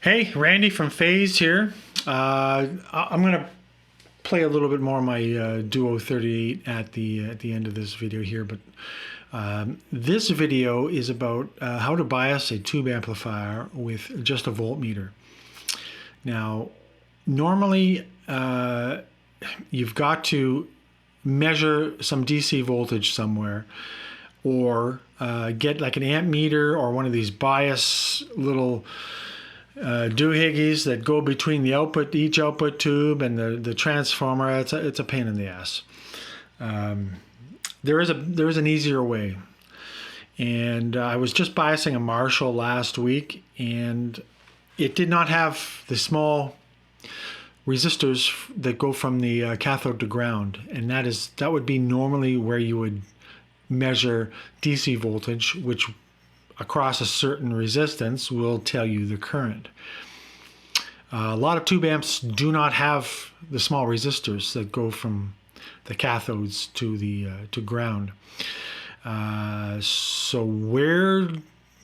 Hey, Randy from Phase here. I'm going to play a little bit more of my Duo 38 at the end of this video here, but this video is about how to bias a tube amplifier with just a voltmeter. Now, normally you've got to measure some DC voltage somewhere, or get like an amp meter or one of these bias little doohickeys that go between the each output tube and the transformer. It's a pain in the ass. There is an easier way, and I was just biasing a Marshall last week, and it did not have the small resistors that go from the cathode to ground, and that would be normally where you would measure DC voltage, which across a certain resistance will tell you the current. A lot of tube amps do not have the small resistors that go from the cathodes to ground. So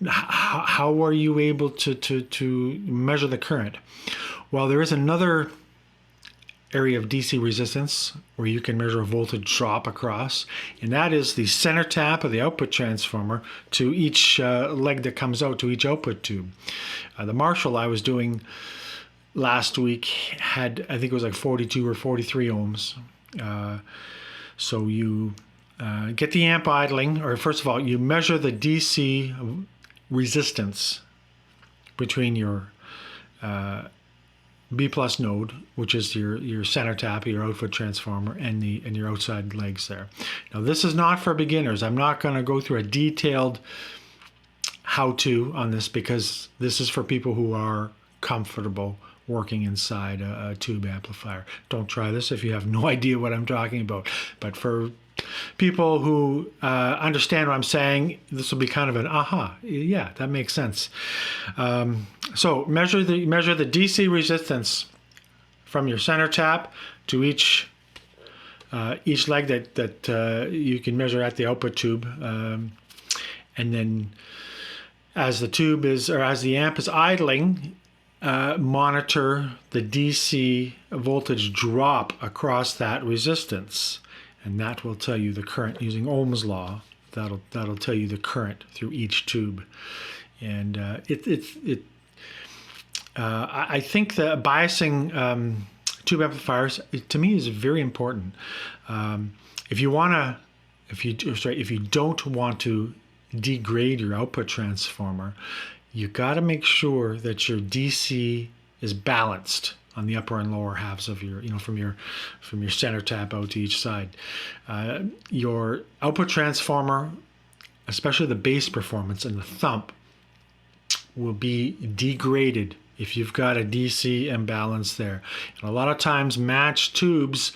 how are you able to measure the current? Well, there is another area of DC resistance where you can measure a voltage drop across, and that is the center tap of the output transformer to each leg that comes out to each output tube. The Marshall I was doing last week had, I think it was like 42 or 43 ohms. So you get the amp idling, or first of all, you measure the DC resistance between your B plus node, which is your center tap, your output transformer, and your outside legs there. Now, this is not for beginners. I'm not going to go through a detailed how-to on this, because this is for people who are comfortable working inside a tube amplifier. Don't try this if you have no idea what I'm talking about. But for people who understand what I'm saying, this will be kind of an aha. Yeah, that makes sense. So measure the DC resistance from your center tap to each leg that you can measure at the output tube, and then as the amp is idling, monitor the DC voltage drop across that resistance, and that will tell you the current using Ohm's law. That'll tell you the current through each tube, and I think that biasing tube amplifiers, to me, is very important. If you don't want to degrade your output transformer, you got to make sure that your DC is balanced on the upper and lower halves of your, from your center tap out to each side. Your output transformer, especially the bass performance and the thump, will be degraded if you've got a DC imbalance there. And a lot of times matched tubes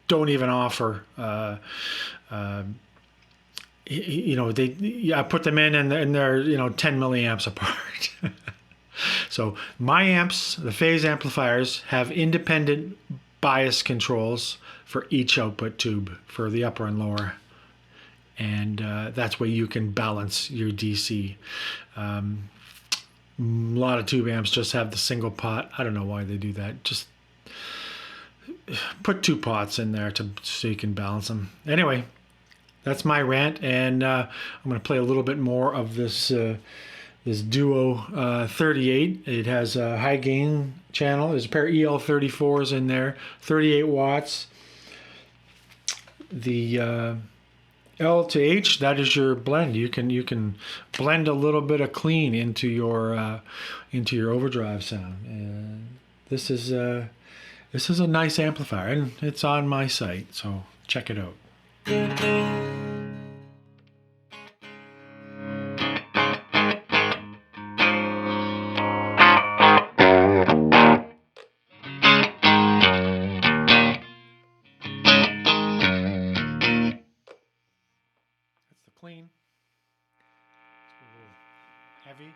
don't even offer, I put them in and they're 10 milliamps apart. So my amps, the phase amplifiers, have independent bias controls for each output tube for the upper and lower, and that's where you can balance your DC. A lot of tube amps just have the single pot. I don't know why they do that. Just put two pots in there so you can balance them. Anyway, that's my rant, and I'm going to play a little bit more of this Duo 38. It has a high gain channel. There's a pair of EL34s in there, 38 watts. the L to H, that is your blend. You can blend a little bit of clean into your overdrive sound. And this is a nice amplifier, and it's on my site, so check it out. That's the clean. It's a little heavy.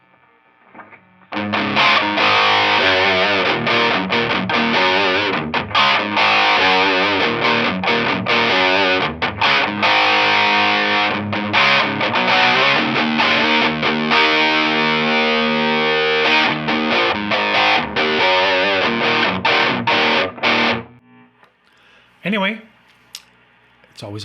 Anyway, it's always a